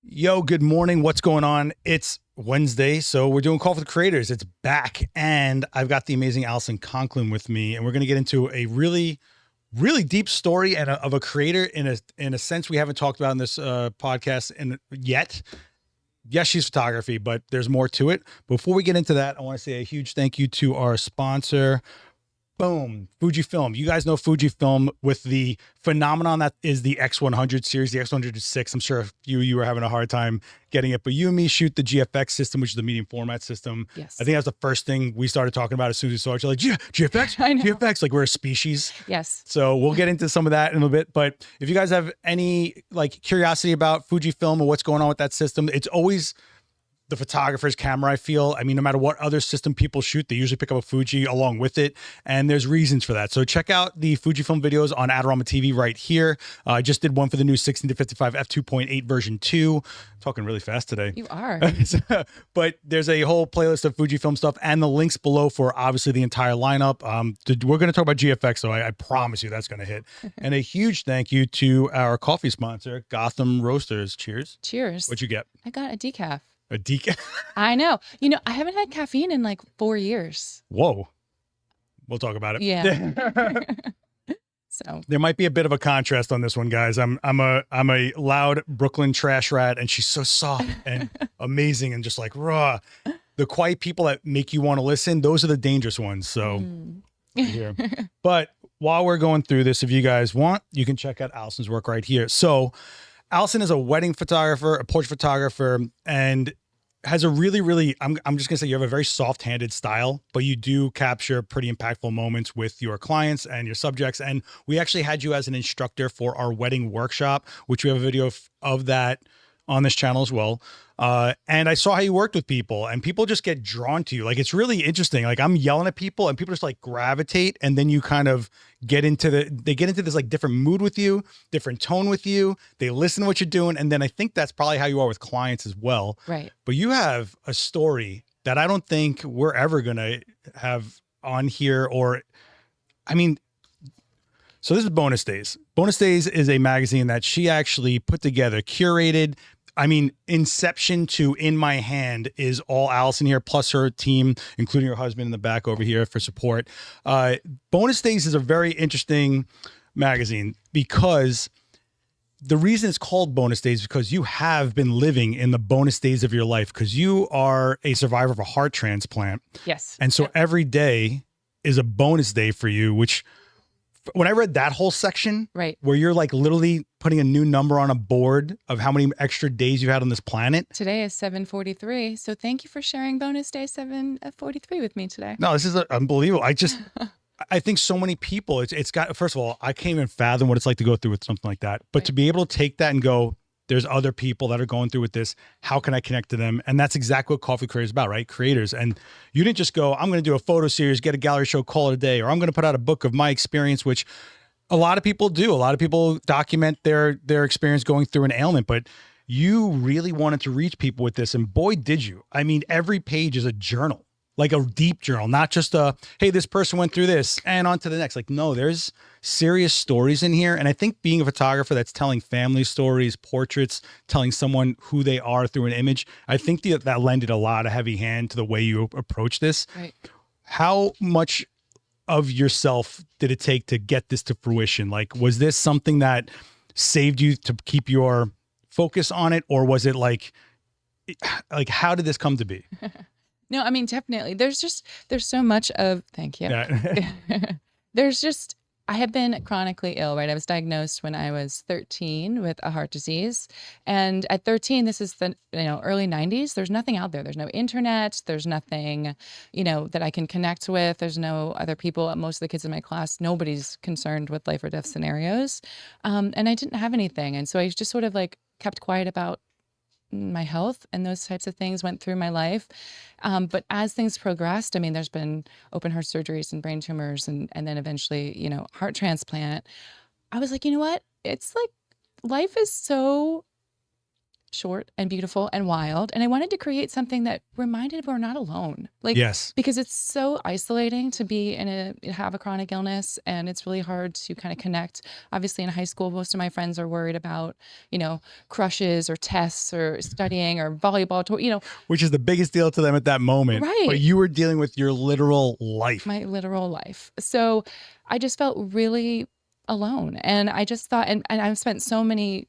Yo, good morning. What's going on? It's Wednesday, so we're doing Call for the Creators. It's back, and I've got the amazing Allison Conklin with me, and we're going to get into a really deep story and of a creator in a sense we haven't talked about in this podcast yet. Yes, she's photography, but there's more to it. Before we get into that, I want to say a huge thank you to our sponsor. Boom, Fujifilm. You guys know Fujifilm with the phenomenon that is the X100 series, the X106. I'm sure you were having a hard time getting it, but you and me shoot the GFX system, which is the medium format system. Yes. I think that's the first thing we started talking about as soon as we saw it. You're like, GFX? I know. GFX, like we're a species. Yes. So we'll get into some of that in a little bit. But if you guys have any like curiosity about Fujifilm or what's going on with that system, it's always the photographer's camera, I feel. I mean, no matter what other system people shoot, they usually pick up a Fuji along with it. And there's reasons for that. So check out the Fujifilm videos on Adorama TV right here. I just did one for the new 16-55 f2.8 version 2. Talking really fast today. You are. But there's a whole playlist of Fujifilm stuff and the links below for obviously the entire lineup. We're going to talk about GFX, so I promise you that's going to hit. And a huge thank you to our coffee sponsor, Gotham Roasters. Cheers. Cheers. What'd you get? I got a decaf. A decaf? I know. You know, I haven't had caffeine in like 4 years. Whoa. We'll talk about it. Yeah. So there might be a bit of a contrast on this one, guys. I'm a loud Brooklyn trash rat, and she's so soft and amazing and just like raw. The quiet people that make you want to listen, those are the dangerous ones. So right here. But while we're going through this, if you guys want, you can check out Allison's work right here. So Allison is a wedding photographer, a portrait photographer, and has a really, I'm just gonna say you have a very soft-handed style, but you do capture pretty impactful moments with your clients and your subjects. And we actually had you as an instructor for our wedding workshop, which we have a video of that on this channel as well. And I saw how you worked with people, and people just get drawn to you. Like, it's really interesting. Like, I'm yelling at people and people just like gravitate, and then you kind of get into this like different mood with you, different tone with you. They listen to what you're doing. And then I think that's probably how you are with clients as well. right. But you have a story that I don't think we're ever going to have on here, or, I mean, so this is Bonus Days. Bonus Days is a magazine that she actually put together, curated. I mean, inception to in my hand is all Allison here, plus her team, including her husband in the back over here for support. Bonus Days is a very interesting magazine because the reason it's called Bonus Days is because you have been living in the bonus days of your life, because you are a survivor of a heart transplant. Yes. And so every day is a bonus day for you, which when I read that whole section, Right. where you're like literally putting a new number on a board of how many extra days you've had on this planet. Today is 7:43. So thank you for sharing bonus day 7:43 with me today. No, this is unbelievable. I think so many people, it's got, first of all, I can't even fathom what it's like to go through with something like that. But to be able to take that and go, there's other people that are going through with this. How can I connect to them? And that's exactly what Coffee Creators is about, right? Creators. And you didn't just go, I'm going to do a photo series, get a gallery show, call it a day, or I'm going to put out a book of my experience, which a lot of people do. A lot of people document their experience going through an ailment, but you really wanted to reach people with this. And boy, did you. I mean, every page is a journal, like a deep journal, not just a, hey, this person went through this and on to the next. Like, no, there's serious stories in here. And I think being a photographer that's telling family stories, portraits, telling someone who they are through an image, I think that lended a lot of heavy hand to the way you approach this. Right. How much of yourself did it take to get this to fruition? Like, was this something that saved you to keep your focus on it? Or was it like how did this come to be? No, I mean, definitely. There's so much of, thank you. Yeah. I have been chronically ill, right? I was diagnosed when I was 13 with a heart disease. And at 13, this is the early 90s. There's nothing out there. There's no internet. There's nothing, that I can connect with. There's no other people. Most of the kids in my class, nobody's concerned with life or death scenarios. And I didn't have anything. And so I just sort of like kept quiet about my health, and those types of things went through my life. But as things progressed, I mean, there's been open heart surgeries and brain tumors and then eventually, heart transplant. I was like, you know what? It's like life is so short and beautiful and wild. And I wanted to create something that reminded we're not alone. Like, Yes. because it's so isolating to be have a chronic illness, and it's really hard to kind of connect. Obviously in high school, most of my friends are worried about, crushes or tests or studying or volleyball, Which is the biggest deal to them at that moment. Right. But you were dealing with your literal life. my literal life. So I just felt really alone. And I just thought, and I've spent so many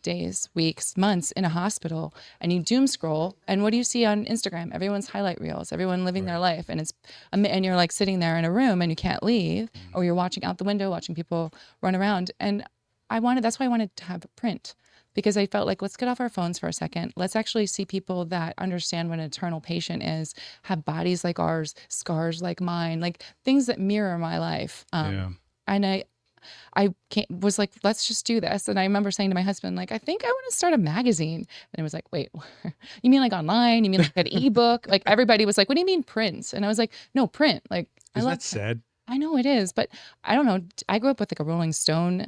days, weeks, months in a hospital, and you doom scroll, and what do you see on Instagram? Everyone's highlight reels, everyone living their life, and and you're like sitting there in a room and you can't leave, or you're watching out the window, watching people run around. And that's why I wanted to have a print, because I felt like, let's get off our phones for a second. Let's actually see people that understand what an eternal patient is, have bodies like ours, scars like mine, like things that mirror my life. And was like, let's just do this. And I remember saying to my husband, like, I think I want to start a magazine. And he was like, wait, you mean like online? You mean like an ebook? Like everybody was like, what do you mean print? And I was like, no, print. Like, Isn't that sad? I know it is, but I don't know. I grew up with like a Rolling Stone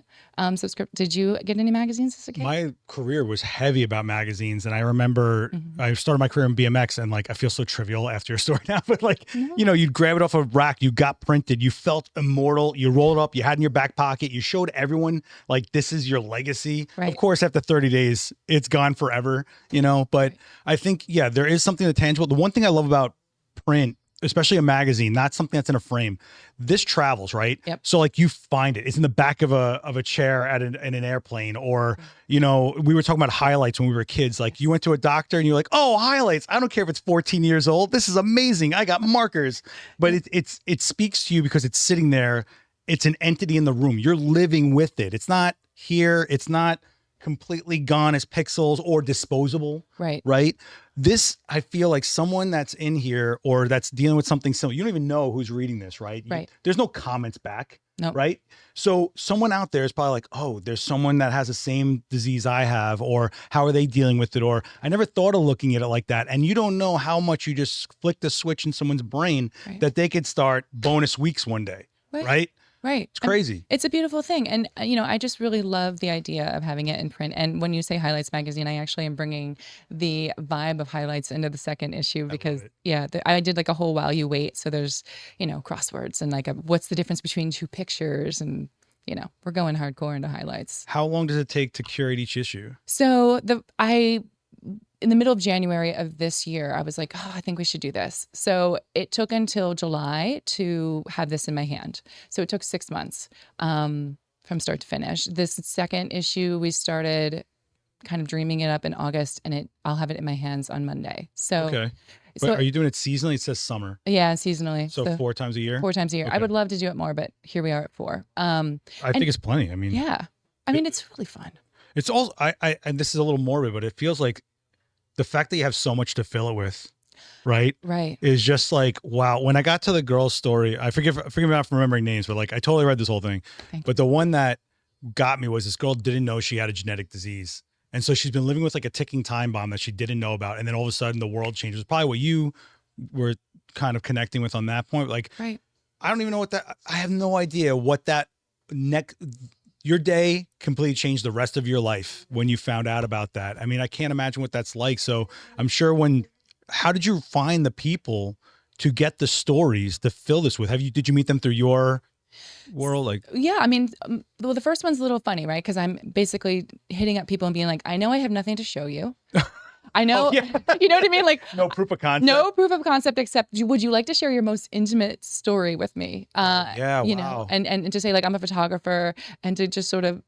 subscription. Did you get any magazines as a kid? My career was heavy about magazines. And I remember I started my career in BMX, and like, I feel so trivial after your story now, but like, you'd grab it off a rack, you got printed, you felt immortal, you rolled it up, you had it in your back pocket, you showed everyone like, this is your legacy. Right. Of course, after 30 days, it's gone forever, but I think, there is something that's tangible. The one thing I love about print, especially a magazine, not something that's in a frame, this travels, right? Yep. So like, you find it. It's in the back of a chair in an airplane, or, we were talking about highlights when we were kids. Like, you went to a doctor and you're like, oh, highlights. I don't care if it's 14 years old. This is amazing. I got markers. But it speaks to you because it's sitting there. It's an entity in the room. You're living with it. It's not here. It's not completely gone as pixels or disposable. Right. This, I feel like someone that's in here or that's dealing with something similar, you don't even know who's reading this, right? There's no comments back. No. Right. So someone out there is probably like, oh, there's someone that has the same disease I have, or how are they dealing with it? Or I never thought of looking at it like that. And you don't know how much you just flick the switch in someone's brain that they could start bonus weeks one day. Right. Right. It's crazy. It's a beautiful thing. And, I just really love the idea of having it in print. And when you say Highlights magazine, I actually am bringing the vibe of Highlights into the second issue, because I did like a whole while you wait. So there's, crosswords and like what's the difference between two pictures, and, we're going hardcore into Highlights. How long does it take to curate each issue? So in the middle of January of this year, I was like, oh, I think we should do this. So it took until July to have this in my hand. So it took 6 months from start to finish. This second issue, we started kind of dreaming it up in August, and I'll have it in my hands on Monday. So, okay. But are you doing it seasonally? It says summer. Yeah, seasonally. So 4 times a year? 4 times a year. Okay. I would love to do it more, but here we are at 4. I think it's plenty. I mean, it's really fun. It's also, and this is a little morbid, but it feels like the fact that you have so much to fill it with, right, is just like, wow. When I got to the girl's story, I forgive me not for remembering names, but like, I totally read this whole thing. But the one that got me was this girl didn't know she had a genetic disease. And so she's been living with like a ticking time bomb that she didn't know about. And then all of a sudden the world changes. Probably what you were kind of connecting with on that point. Like, I don't even know I have no idea what that your day completely changed the rest of your life when you found out about that. I mean, I can't imagine what that's like. So I'm sure how did you find the people to get the stories to fill this with? Did you meet them through your world? Like, yeah, I mean, well, the first one's a little funny, right? Because I'm basically hitting up people and being like, I know I have nothing to show you. I know, oh, yeah. You know what I mean? Like, no proof of concept. No proof of concept, except would you like to share your most intimate story with me? Wow. And to say like, I'm a photographer, and to just sort of,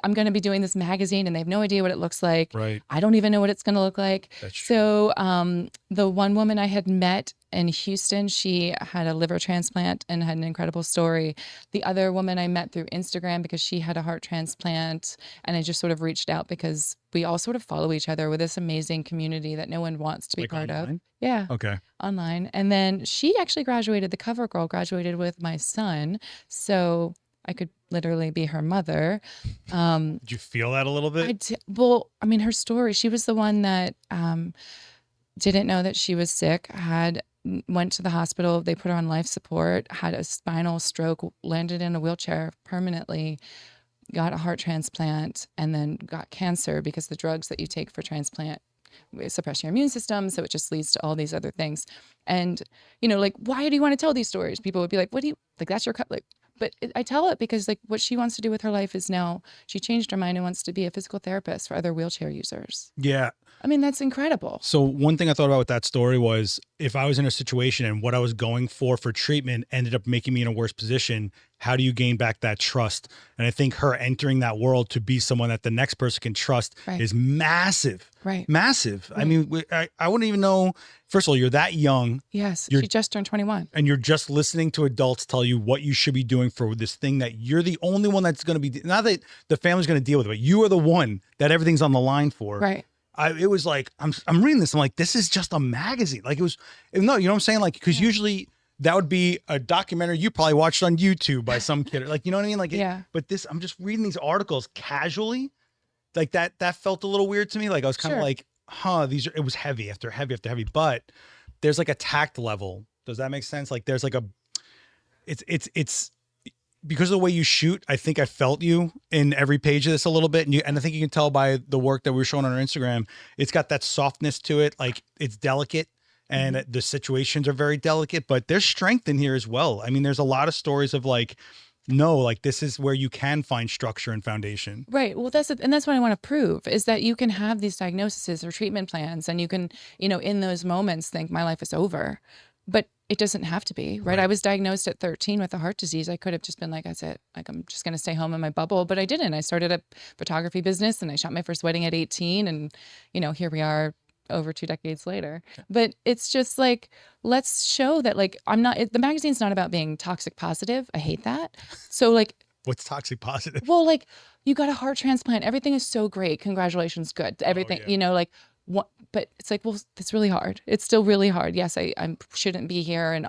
I'm going to be doing this magazine, and they have no idea what it looks like. Right. I don't even know what it's going to look like. That's true. So the one woman I had met in Houston, she had a liver transplant and had an incredible story. The other woman I met through Instagram because she had a heart transplant, and I just sort of reached out because we all sort of follow each other with this amazing community that no one wants to be part online? of. Yeah. Okay. Online. And then she actually graduated, the cover girl graduated with my son. So I could literally be her mother. Did you feel that a little bit? Well, I mean, her story, she was the one that didn't know that she was sick, went to the hospital, they put her on life support, had a spinal stroke, landed in a wheelchair permanently, got a heart transplant and then got cancer because the drugs that you take for transplant suppress your immune system. So it just leads to all these other things. And, like, why do you want to tell these stories? People would be like, what do you, like, that's your cut. Like, but I tell it because, like, what she wants to do with her life is now she changed her mind and wants to be a physical therapist for other wheelchair users. Yeah. I mean, that's incredible. So one thing I thought about with that story was if I was in a situation and what I was going for treatment ended up making me in a worse position, how do you gain back that trust? And I think her entering that world to be someone that the next person can trust is massive. Right. Massive. Right. I mean, I wouldn't even know. First of all, you're that young. Yes. She just turned 21. And you're just listening to adults tell you what you should be doing for this thing that you're the only one that's going to be, not that the family's going to deal with it, but you are the one that everything's on the line for. Right. It was like, I'm reading this. I'm like, this is just a magazine. Like it was, no, you know what I'm saying? Like, cause usually that would be a documentary you probably watched on YouTube by some kid. Like, you know what I mean? Like, but this, I'm just reading these articles casually. Like that felt a little weird to me. Like I was kind of like, it was heavy after heavy after heavy, but there's like a tact level. Does that make sense? Like there's like it's because of the way you shoot, I think I felt you in every page of this a little bit. And I think you can tell by the work that we were showing on our Instagram, it's got that softness to it. Like it's delicate and the situations are very delicate, but there's strength in here as well. I mean, there's a lot of stories of like, no, like this is where you can find structure and foundation. Right. Well, that's what I want to prove is that you can have these diagnoses or treatment plans and you can, in those moments think my life is over, but it doesn't have to be, right? I was diagnosed at 13 with a heart disease. I could have just been like, that's it. Like, I'm just going to stay home in my bubble, but I didn't. I started a photography business and I shot my first wedding at 18 and, here we are over 2 decades later. But it's just like, let's show that like, the magazine's not about being toxic positive. I hate that. So like, what's toxic positive? Well, like you got a heart transplant. Everything is so great. Congratulations. Good. Everything, like what, but it's like, well, it's really hard. It's still really hard. Yes, I shouldn't be here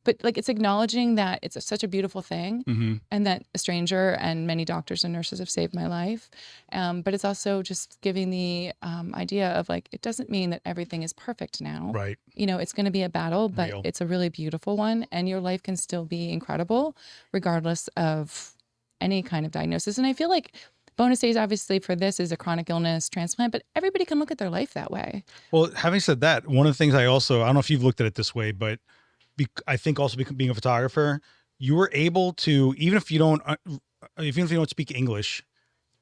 but like it's acknowledging that it's such a beautiful thing and that a stranger and many doctors and nurses have saved my life. But it's also just giving the idea of like, it doesn't mean that everything is perfect now. Right. It's going to be a battle, but it's a really beautiful one and your life can still be incredible regardless of any kind of diagnosis. And I feel like bonus days, obviously, for this is a chronic illness transplant, but everybody can look at their life that way. Well, having said that, one of the things I don't know if you've looked at it this way, but I think also being a photographer, you were able to, even if you don't speak English,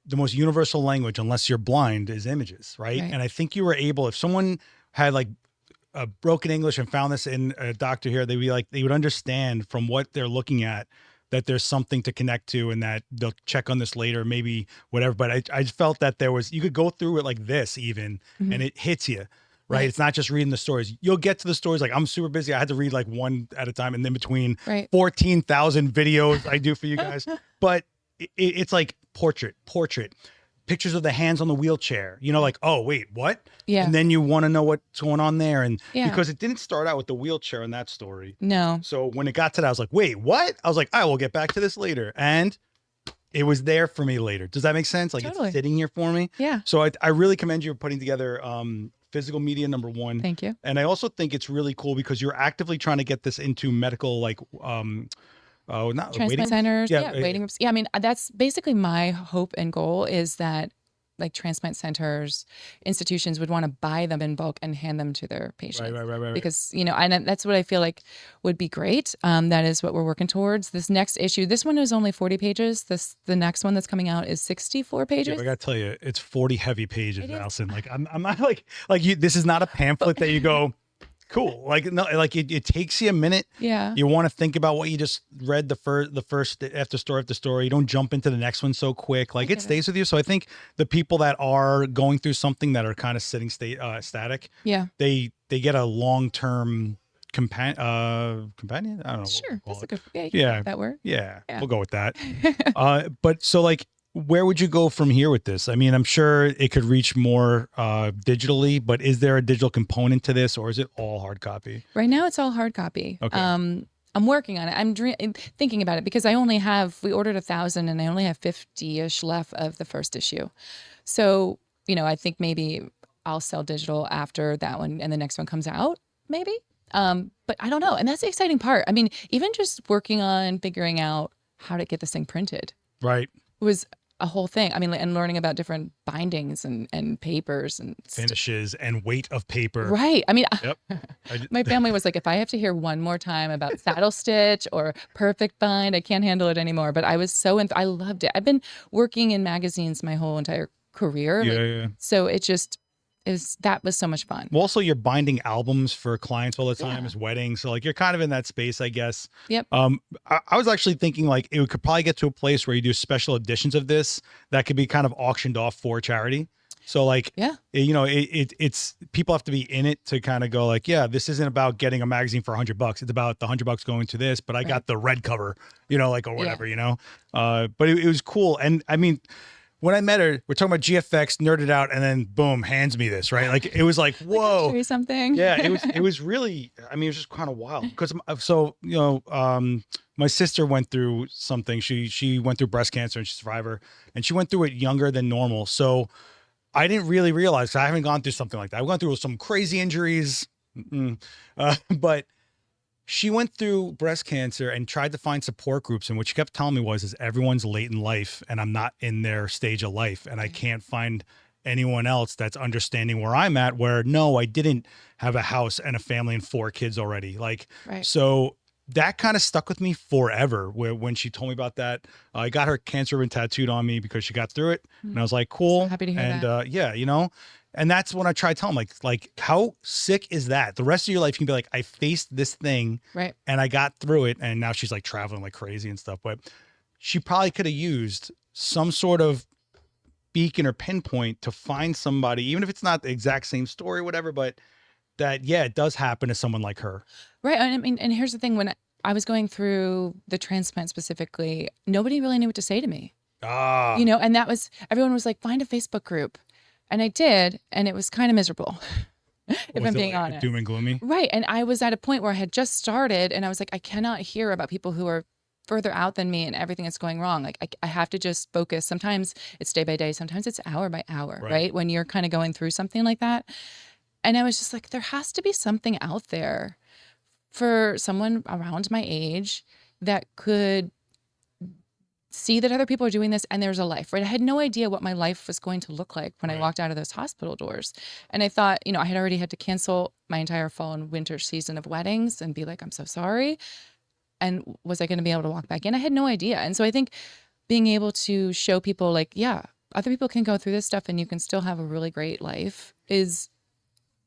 the most universal language, unless you're blind, is images, right? And I think you were able, if someone had like a broken English and found this in a doctor here, they'd be like, they would understand from what they're looking at that there's something to connect to and that they'll check on this later, maybe whatever. But I felt that you could go through it like this even, and it hits you. Right. It's not just reading the stories. You'll get to the stories. Like I'm super busy. I had to read like one at a time and then between 14,000 videos I do for you guys. But it's like portrait, pictures of the hands on the wheelchair, like, oh, wait, what? Yeah. And then you want to know what's going on there. And because it didn't start out with the wheelchair in that story. No. So when it got to that, I was like, wait, what? I was like, I will get back to this later. And it was there for me later. Does that make sense? Like it's sitting here for me. Yeah. So I really commend you for putting together physical media, number one. Thank you. And I also think it's really cool because you're actively trying to get this into medical, like, not transplant centers. Waiting rooms. Yeah. I mean, that's basically my hope and goal is that like transplant centers, institutions would want to buy them in bulk and hand them to their patients. Right. Because, and that's what I feel like would be great. That is what we're working towards. This next issue, this one is only 40 pages. The next one that's coming out is 64 pages. Yeah, I got to tell you, it's 40 heavy pages, Allison. Like I'm not like you, this is not a pamphlet that you go, cool. Like, no, like it takes you a minute. Yeah. You want to think about what you just read the first after story. You don't jump into the next one so quick. Like it stays with you. So I think the people that are going through something that are kind of sitting static, they get a long-term companion. I don't know. Sure. That's a good, that word. Yeah. We'll go with that. But so like, where would you go from here with this? I mean, I'm sure it could reach more digitally, but is there a digital component to this or is it all hard copy? Right now it's all hard copy. Okay. I'm working on it. I'm thinking about it because we ordered 1,000 and I only have 50-ish left of the first issue. So, I think maybe I'll sell digital after that one and the next one comes out, maybe. But I don't know. And that's the exciting part. I mean, even just working on figuring out how to get this thing printed. Right. was a whole thing. I mean, and learning about different bindings and papers and finishes and weight of paper. Right. I mean, Yep. my family was like, if I have to hear one more time about saddle stitch or perfect bind, I can't handle it anymore. But I was so, I loved it. I've been working in magazines my whole entire career. Yeah. So it just that was so much fun. Well, also you're binding albums for clients all the time as weddings. So like you're kind of in that space, I guess. Yep. I was actually thinking like it could probably get to a place where you do special editions of this that could be kind of auctioned off for charity. So like, it's people have to be in it to kind of go like, yeah, this isn't about getting a magazine for $100. It's about the $100 going to this, but I got the red cover, like, or whatever, but it was cool. And I mean, when I met her, we're talking about GFX, nerded out, and then boom, hands me this, right? Like it was like, whoa, show you something. Yeah, it was really, I mean, it was just kind of wild because my sister went through something. She went through breast cancer and she's a survivor, and she went through it younger than normal. So I didn't really realize I haven't gone through something like that. I've gone through some crazy injuries, but she went through breast cancer and tried to find support groups. And what she kept telling me is everyone's late in life and I'm not in their stage of life. And I can't find anyone else that's understanding where I'm at, where no, I didn't have a house and a family and 4 kids already. So that kind of stuck with me forever. When she told me about that, I got her cancer ribbon tattooed on me because she got through it. And I was like, cool. So happy to hear that. And that's when I try to tell them, like, how sick is that? The rest of your life, you can be like, I faced this thing and I got through it. And now she's like traveling like crazy and stuff. But she probably could have used some sort of beacon or pinpoint to find somebody, even if it's not the exact same story, whatever, but that, it does happen to someone like her. Right. I mean, and here's the thing, when I was going through the transplant specifically, nobody really knew what to say to me. And that was, everyone was like, find a Facebook group. And I did, and it was kind of miserable, if I'm being honest. Doom and gloomy? Right. And I was at a point where I had just started, and I was like, I cannot hear about people who are further out than me and everything that's going wrong. Like, I have to just focus. Sometimes it's day by day. Sometimes it's hour by hour, right? When you're kind of going through something like that. And I was just like, there has to be something out there for someone around my age that could see that other people are doing this and there's a life, right? I had no idea what my life was going to look like when I walked out of those hospital doors. And I thought, I had already had to cancel my entire fall and winter season of weddings and be like, I'm so sorry. And was I going to be able to walk back in? I had no idea. And so I think being able to show people like, other people can go through this stuff and you can still have a really great life is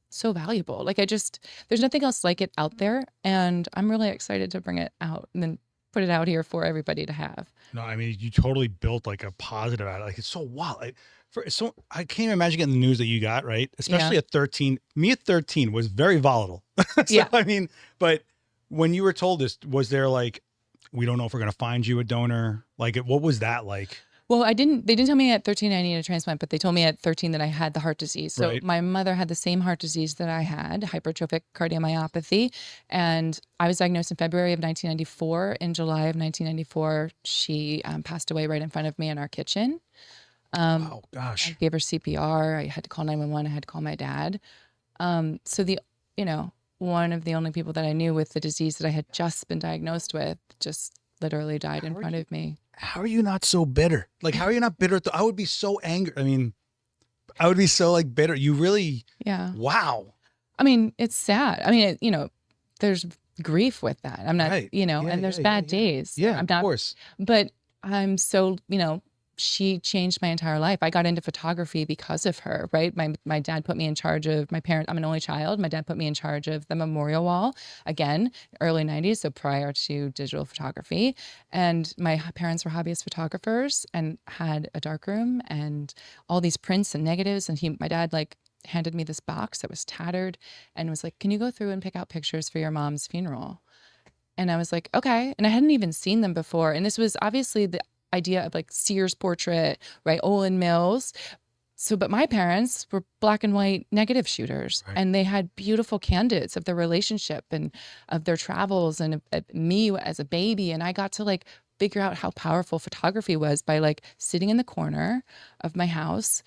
so valuable. Like there's nothing else like it out there. And I'm really excited to bring it out and then put it out here for everybody to have. No, I mean, you totally built like a positive out of it. Like, it's so wild. I can't even imagine getting the news that you got, right? Especially at 13. Me at 13 was very volatile. I mean, but when you were told this, was there like, we don't know if we're going to find you a donor? Like, what was that like? Well, they didn't tell me at 13 I needed a transplant, but they told me at 13 that I had the heart disease. So my mother had the same heart disease that I had, hypertrophic cardiomyopathy. And I was diagnosed in February of 1994. In July of 1994, she passed away right in front of me in our kitchen. Oh, gosh. I gave her CPR. I had to call 911. I had to call my dad. So one of the only people that I knew with the disease that I had just been diagnosed with just literally died in front of me. How are you not so bitter? Like, how are you not bitter? I would be so angry. I mean, I would be so like bitter. You really, wow. I mean, it's sad. I mean, there's grief with that. I'm not, and there's bad days. Yeah, I'm not, of course. But I'm so, she changed my entire life. I got into photography because of her, right? My dad put me in charge of my parents. I'm an only child. My dad put me in charge of the memorial wall, again, early 90s, so prior to digital photography. And my parents were hobbyist photographers and had a darkroom and all these prints and negatives. And my dad handed me this box that was tattered and was like, can you go through and pick out pictures for your mom's funeral? And I was like, okay. And I hadn't even seen them before. And this was obviously the idea of like Sears portrait, right? Olin Mills. So, but my parents were black and white negative shooters, and they had beautiful candids of their relationship and of their travels and of me as a baby. And I got to figure out how powerful photography was by sitting in the corner of my house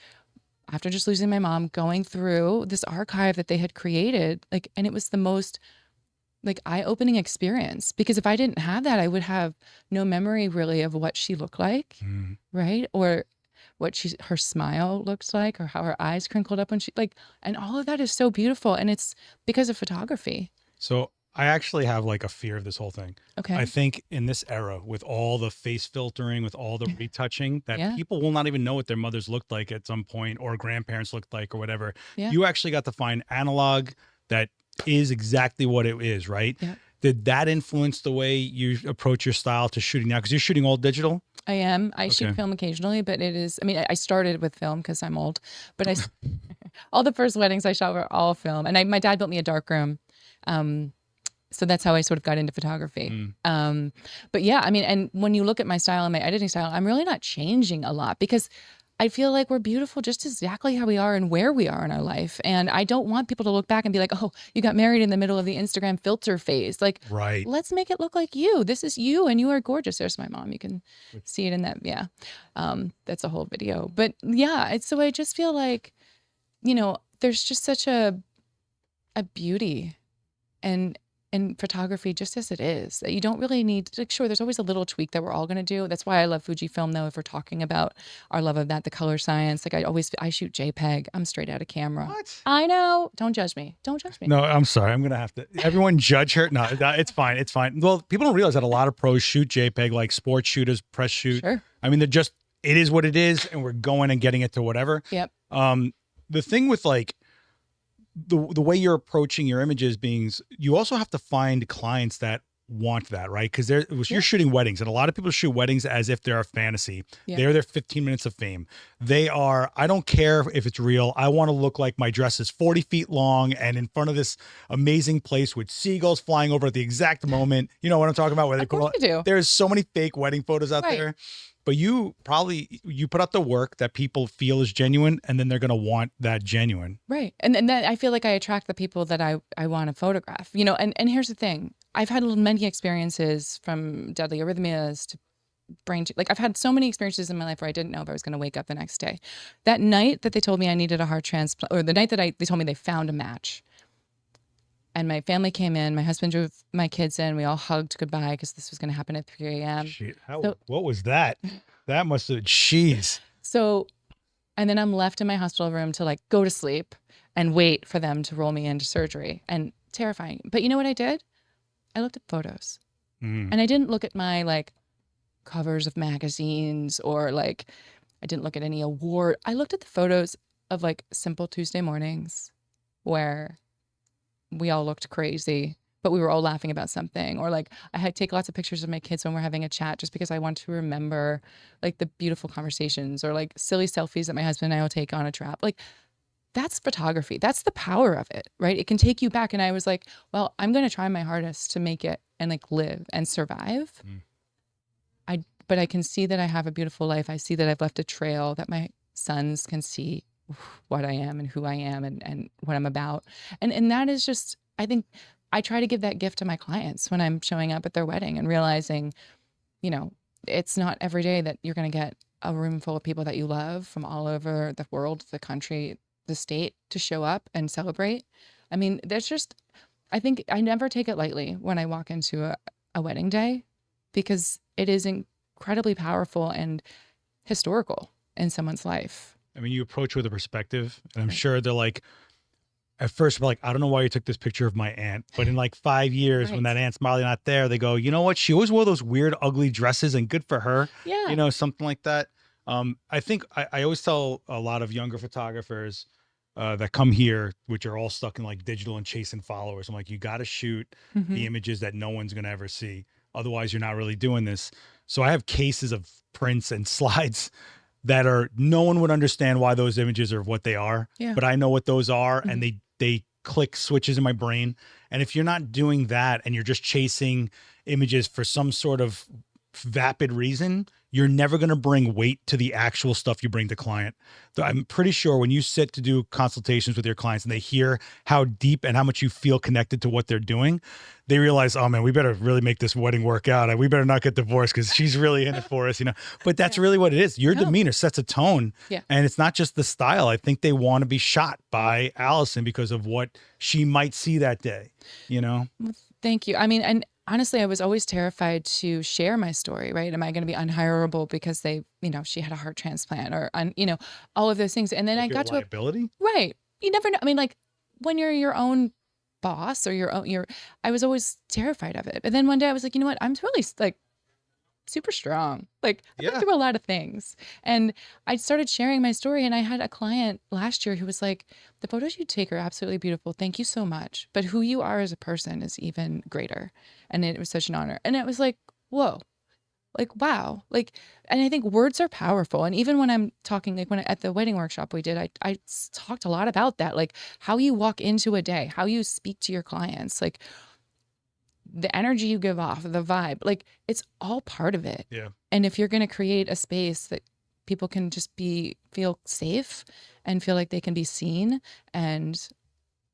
after just losing my mom, going through this archive that they had created. And it was the most like eye-opening experience, because if I didn't have that, I would have no memory really of what she looked like, right? Or what her smile looks like, or how her eyes crinkled up when she like, and all of that is so beautiful. And it's because of photography. So I actually have like a fear of this whole thing. Okay. I think in this era, with all the face filtering, with all the retouching, that Yeah. people will not even know what their mothers looked like at some point, or grandparents looked like, or whatever. Yeah. You actually got to find analog that is exactly what it is, right? Yeah. Did that influence the way you approach your style to shooting now? Because you're shooting all digital. I am. I shoot film occasionally, but it is, I mean, I started with film because I'm old, but all the first weddings I shot were all film. And my dad built me a darkroom. So that's how I sort of got into photography. But yeah, I mean, and when you look at my style and my editing style, I'm really not changing a lot, because I feel like we're beautiful just exactly how we are and where we are in our life. And I don't want people to look back and be like, oh, you got married in the middle of the Instagram filter phase. Like, right. Let's make it look like you. This is you, and you are gorgeous. There's my mom. You can see it in that. Yeah. That's a whole video. But yeah, so I just feel like, you know, there's just such a beauty in photography, just as it is, that you don't really need, like, sure, there's always a little tweak that we're all going to do. That's why I love Fujifilm, though, if we're talking about our love of that, the color science. Like, I shoot JPEG. I'm straight out of camera. What? I know. Don't judge me. Don't judge me. No, I'm sorry. I'm going to have to, everyone judge her. No, it's fine. It's fine. Well, people don't realize that a lot of pros shoot JPEG, like sports shooters, press shoot. Sure. I mean, it is what it is, and we're going and getting it to whatever. Yep. The thing with like, the way you're approaching your images beings, you also have to find clients that want that, right? Because you're shooting weddings, and a lot of people shoot weddings as if they're a fantasy. Yeah. They're their 15 minutes of fame. I don't care if it's real. I want to look like my dress is 40 feet long and in front of this amazing place with seagulls flying over at the exact moment. You know what I'm talking about? Of course you do. There's so many fake wedding photos out there. But you put out the work that people feel is genuine, and then they're going to want that genuine. Right. And then I feel like I attract the people that I want to photograph, you know, and here's the thing. I've had many experiences, from deadly arrhythmias to brain, like I've had so many experiences in my life where I didn't know if I was going to wake up the next day. That night that they told me I needed a heart transplant, or the night that they told me they found a match, and my family came in, my husband drove my kids in, we all hugged goodbye because this was going to happen at 3 a.m. Shit, what was that? That must have, jeez. So, and then I'm left in my hospital room to like go to sleep and wait for them to roll me into surgery, and terrifying. But you know what I did? I looked at photos, and I didn't look at my like covers of magazines, or like, I didn't look at any award. I looked at the photos of like simple Tuesday mornings where we all looked crazy, but we were all laughing about something. Or like, I had take lots of pictures of my kids when we're having a chat, just because I want to remember like the beautiful conversations, or like silly selfies that my husband and I will take on a trap. Like, that's photography. That's the power of it, right? It can take you back. And I was like, well, I'm going to try my hardest to make it and like live and survive. But I can see that I have a beautiful life. I see that I've left a trail that my sons can see what I am and who I am, and what I'm about. And that is just, I think I try to give that gift to my clients when I'm showing up at their wedding, and realizing, you know, it's not every day that you're going to get a room full of people that you love from all over the world, the country, the state, to show up and celebrate. I mean, there's just, I think I never take it lightly when I walk into a wedding day, because it is incredibly powerful and historical in someone's life. I mean, you approach with a perspective, and I'm sure they're like, at first, we're like, I don't know why you took this picture of my aunt. But in like 5 years, when that Aunt's probably not there, they go, you know what? She always wore those weird, ugly dresses, and good for her. Yeah. You know, something like that. I think I always tell a lot of younger photographers that come here, which are all stuck in like digital and chasing followers. I'm like, you got to shoot the images that no one's going to ever see. Otherwise, you're not really doing this. So I have cases of prints and slides that no one would understand why those images are what they are, but I know what those are, and they click switches in my brain. And if you're not doing that, and you're just chasing images for some sort of vapid reason, you're never going to bring weight to the actual stuff you bring to client. So I'm pretty sure when you sit to do consultations with your clients, and they hear how deep and how much you feel connected to what they're doing, they realize, oh man, we better really make this wedding work out. We better not get divorced, because she's really in it for us, you know. But that's really what it is. Your demeanor sets a tone, and it's not just the style. I think they want to be shot by Allison because of what she might see that day, you know. Thank you. I mean, and honestly, I was always terrified to share my story, right? Am I going to be unhireable because she had a heart transplant or, all of those things. And then Like I your got to liability? right. You never know. I mean, like when you're your own boss or I was always terrified of it. But then one day I was like, you know what? I'm really like super strong. Like I've been Yeah. through a lot of things. And I started sharing my story, and I had a client last year who was like, the photos you take are absolutely beautiful. Thank you so much. But who you are as a person is even greater. And it was such an honor. And it was like, whoa, like, wow. Like, and I think words are powerful. And even when I'm talking, like at the wedding workshop we did, I talked a lot about that, like how you walk into a day, how you speak to your clients, like the energy you give off, the vibe, like it's all part of it. Yeah. And if you're going to create a space that people can just feel safe and feel like they can be seen and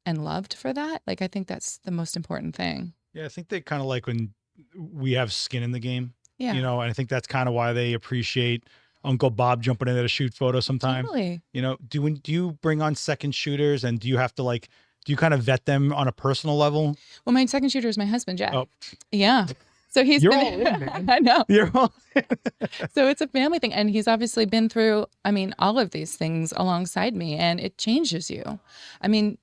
loved for that, like I think that's the most important thing. Yeah. I think they kind of like when we have skin in the game, Yeah. and I think that's kind of why they appreciate Uncle Bob jumping in there to shoot photos sometimes. Totally. Do you bring on second shooters, and do you have to do you kind of vet them on a personal level? Well, my second shooter is my husband, Jack. Oh, Yeah. So he's You're been, all in, man. I know. you're all So it's a family thing. And he's obviously been through, all of these things alongside me, and it changes you. I mean,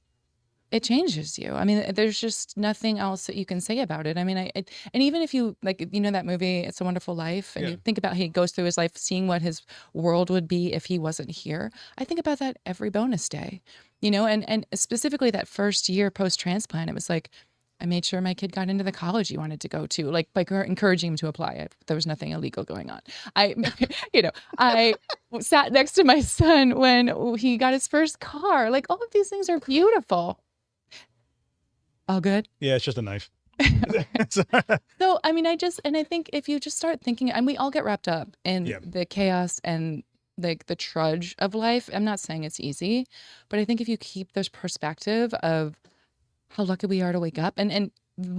it changes you. I mean, there's just nothing else that you can say about it. I mean, and even if you that movie, It's a Wonderful Life, and Yeah. you think about how he goes through his life, seeing what his world would be if he wasn't here. I think about that every bonus day, and specifically that first year post-transplant, it was like, I made sure my kid got into the college he wanted to go to, like by encouraging him to apply. There was nothing illegal going on. I sat next to my son when he got his first car. Like all of these things are beautiful. All good? Yeah, it's just a knife. So, I think if you just start thinking, and we all get wrapped up in Yeah. the chaos and like the trudge of life. I'm not saying it's easy, but I think if you keep this perspective of how lucky we are to wake up, and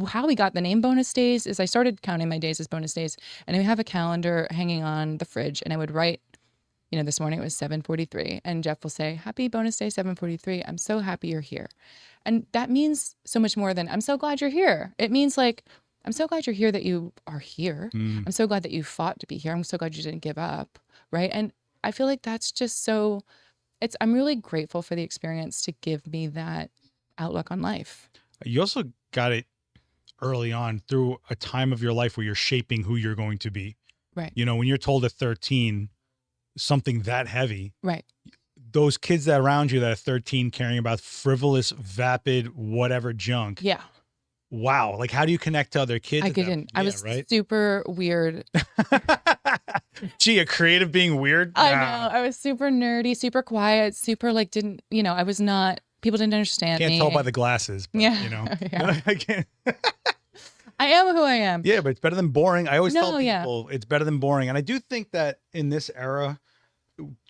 how we got the name Bonus Days is I started counting my days as bonus days, and I have a calendar hanging on the fridge, and I would write, this morning it was 7:43, and Jeff will say, happy bonus day 7:43. I'm so happy you're here. And that means so much more than I'm so glad you're here. It means like, I'm so glad you're here that you are here. I'm so glad that you fought to be here. I'm so glad you didn't give up. Right. And I feel like that's just I'm really grateful for the experience to give me that outlook on life. You also got it early on through a time of your life where you're shaping who you're going to be. Right. When you're told at 13 something that heavy, Right. those kids that are around you that are 13 caring about frivolous, vapid, whatever junk. Yeah. Wow. Like, how do you connect to other kids? I couldn't. I was right? super weird. Gee, a creative being weird? I know. I was super nerdy, super quiet, super I was not, people didn't understand me. Can't tell by the glasses. But, Yeah. Yeah. I can't. I am who I am. Yeah, but it's better than boring. I always tell No, yeah. people it's better than boring. And I do think that in this era,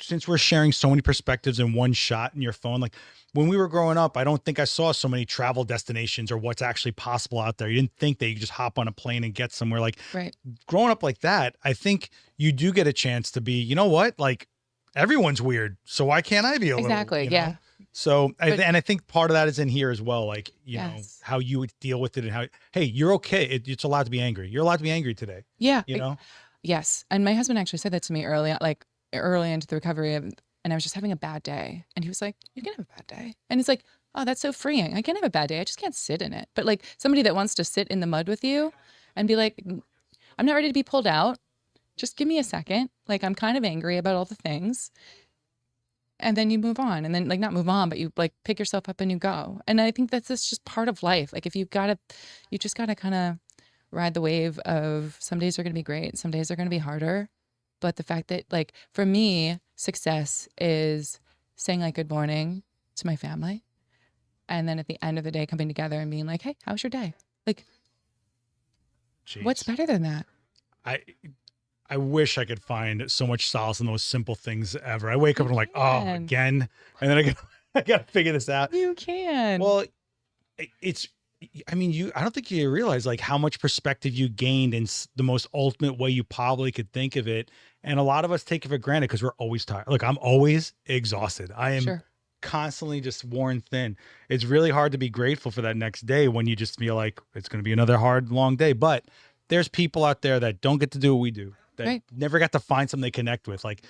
since we're sharing so many perspectives in one shot in your phone, like when we were growing up, I don't think I saw so many travel destinations or what's actually possible out there. You didn't think that you could just hop on a plane and get somewhere. Like Right. growing up like that, I think you do get a chance to be, you know what? Like everyone's weird. So why can't I be a Exactly. little, you Yeah. know? So, But- and I think part of that is in here as well. Like, Yes. how you would deal with it and how, hey, you're okay. It's allowed to be angry. You're allowed to be angry today. Yeah. Yes. And my husband actually said that to me early into the recovery and I was just having a bad day. And he was like, you can have a bad day. And it's like, oh, that's so freeing. I can have a bad day. I just can't sit in it. But like somebody that wants to sit in the mud with you and be like, I'm not ready to be pulled out. Just give me a second. Like I'm kind of angry about all the things. And then you move on, and then not move on, but you pick yourself up and you go. And I think that's just part of life. Like if you just gotta kind of ride the wave of some days are going to be great. Some days are going to be harder. But the fact that for me, success is saying good morning to my family. And then at the end of the day, coming together and being like, hey, how was your day? What's better than that? I wish I could find so much solace in those simple things ever. I wake up and I'm like, oh, again. And then I got to figure this out. You can. Well, I don't think you realize how much perspective you gained in the most ultimate way you probably could think of it. And a lot of us take it for granted because we're always tired. Look, I'm always exhausted. I am Sure. constantly just worn thin. It's really hard to be grateful for that next day when you just feel like it's going to be another hard, long day. But there's people out there that don't get to do what we do, that Right. never got to find something they connect with. Like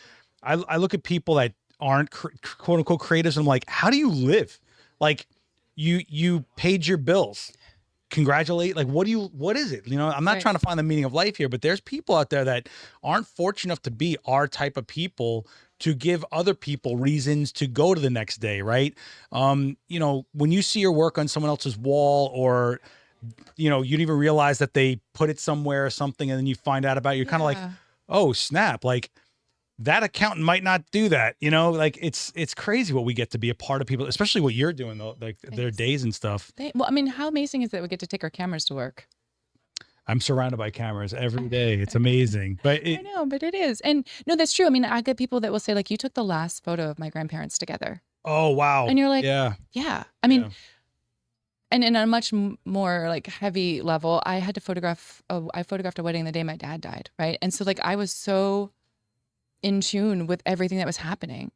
I look at people that aren't quote unquote creatives, and I'm like, how do you live? Like you paid your bills. Congratulate. Like, what is it? You know, I'm not Right. trying to find the meaning of life here, but there's people out there that aren't fortunate enough to be our type of people to give other people reasons to go to the next day. Right. You know, when you see your work on someone else's wall, or, you know, you don't even realize that they put it somewhere or something, and then you find out about it, you're kind of like, Yeah. oh snap. Like, that accountant might not do that, you know, like it's crazy what we get to be a part of people, especially what you're doing though, like their Thanks. days and stuff. Well, I mean, how amazing is that we get to take our cameras to work? I'm surrounded by cameras every day. It's amazing. But I know, but it is. And no, that's true. I mean, I get people that will say, like, you took the last photo of my grandparents together. oh wow. And you're like, yeah. yeah. I mean, Yeah. and in a much more like heavy level, I had to I photographed a wedding the day my dad died. Right. And so like, I was so in tune with everything that was happening.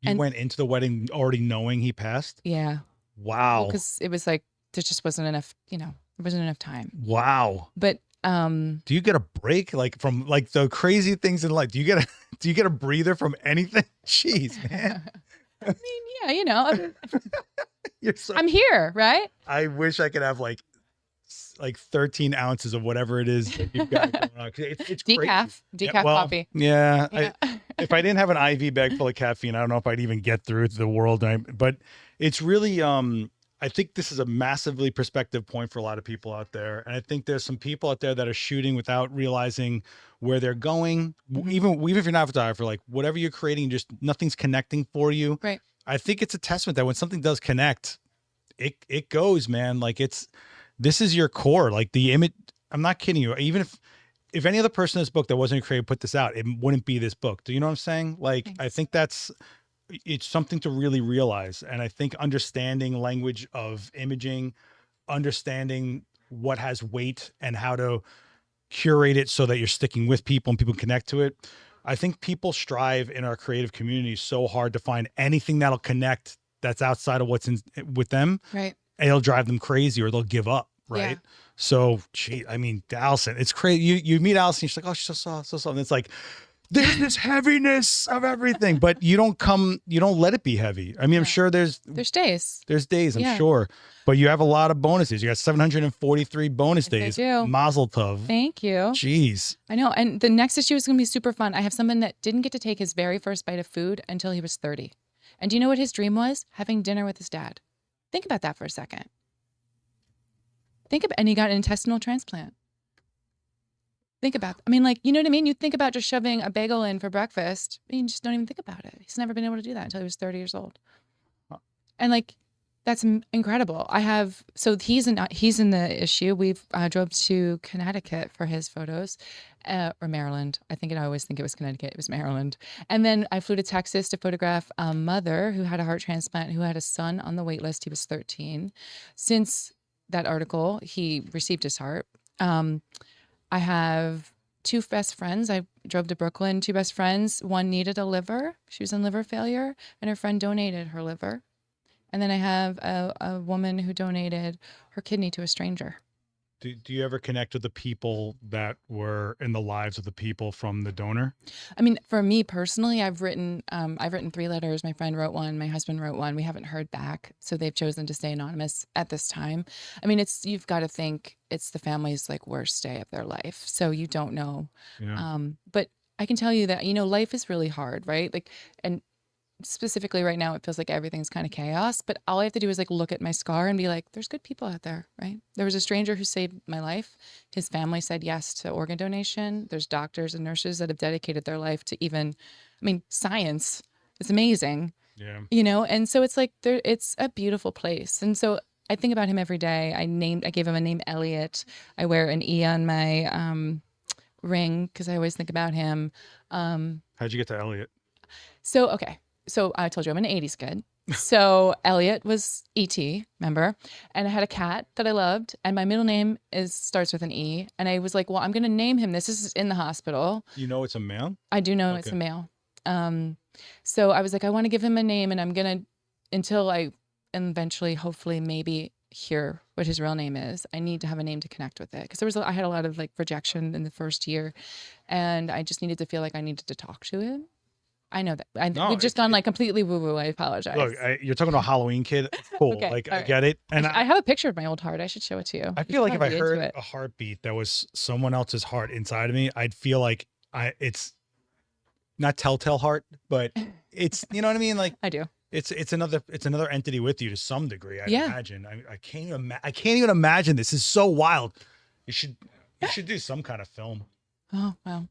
You And- went into the wedding already knowing he passed? Yeah. Wow. Because it was like, there just wasn't enough, you know, there wasn't enough time. Wow. But, Do you get a break like from like the crazy things in life? Do you get a breather from anything? Jeez, man. I mean, yeah, you know, You're so I'm here, right? I wish I could have like 13 ounces of whatever it is that you've got going on. It's crazy. Decaf Yeah, well, coffee. Yeah. Yeah. If I didn't have an IV bag full of caffeine, I don't know if I'd even get through the world. But it's really, I think this is a massively perspective point for a lot of people out there. And I think there's some people out there that are shooting without realizing where they're going. Mhm. Even if you're not a photographer, like whatever you're creating, just nothing's connecting for you. Right. I think it's a testament that when something does connect, it goes, man. Like this is your core. Like the image, I'm not kidding you. Even if any other person in this book that wasn't a creator put this out, it wouldn't be this book. Do you know what I'm saying? Like, Thanks. I think it's something to really realize. And I think understanding language of imaging, understanding what has weight and how to curate it so that you're sticking with people and people connect to it. I think people strive in our creative community so hard to find anything that'll connect that's outside of what's in with them. Right. And it'll drive them crazy or they'll give up. Right. Yeah. So, gee, I mean, Allison, it's crazy. You meet Allison, she's like, oh, she's so soft, so soft. And it's like, there's this heaviness of everything, but you don't let it be heavy. I mean, I'm Yeah. sure there's days. I'm Yeah. sure, but you have a lot of bonuses. You got 743 bonus Yes, I days. do. Mazel tov. Thank you. Jeez. I know. And the next issue is going to be super fun. I have someone that didn't get to take his very first bite of food until he was 30. And do you know what his dream was? Having dinner with his dad. Think about that for a second. And he got an intestinal transplant. Think about, I mean, like, you know what I mean? You think about just shoving a bagel in for breakfast. You just don't even think about it. He's never been able to do that until he was 30 years old. And like, that's incredible. He's in the issue. We've drove to Connecticut for his photos, or Maryland. I always think it was Connecticut. It was Maryland. And then I flew to Texas to photograph a mother who had a heart transplant, who had a son on the wait list. He was 13. Since that article, he received his heart. I have two best friends. I drove to Brooklyn, two best friends. One needed a liver. She was in liver failure, and her friend donated her liver. And then I have a woman who donated her kidney to a stranger. Do you ever connect with the people that were in the lives of the people from the donor? I mean, for me personally, I've written 3 letters. My friend wrote one. My husband wrote one. We haven't heard back, so they've chosen to stay anonymous at this time. I mean, you've got to think it's the family's like worst day of their life, so you don't know. Yeah. But I can tell you that, you know, life is really hard, right? Like, and specifically right now, it feels like everything's kind of chaos, but all I have to do is like look at my scar and be like, there's good people out there, right? There was a stranger who saved my life. His family said yes to organ donation. There's doctors and nurses that have dedicated their life to science. It's amazing. Yeah. You know, and so it's like it's a beautiful place. And so I think about him every day. I gave him a name, Elliot. I wear an E on my ring because I always think about him. How'd you get to Elliot? So I told you I'm an 80s kid. So Elliot was E.T., remember? And I had a cat that I loved, and my middle name starts with an E. And I was like, well, I'm going to name him this. This is in the hospital. You know it's a male? I do know it's a male. So I was like, I want to give him a name, and I'm going to until I eventually, hopefully, maybe hear what his real name is, I need to have a name to connect with it. Because I had a lot of like rejection in the first year, and I just needed to feel like I needed to talk to him. I know that No, we've just gone like completely woo woo. I apologize. Look, you're talking about Halloween Kid. It's cool. Okay, Like, all I right. get it. And I have a picture of my old heart. I should show it to you. I You'd feel like if I probably be into heard it. a heartbeat that was someone else's heart inside of me, I'd feel like it's not telltale heart, but it's, you know what I mean? Like, I do. it's another entity with you to some degree. I Yeah. imagine. I can't even imagine. This is so wild. You should do some kind of film. Oh, wow.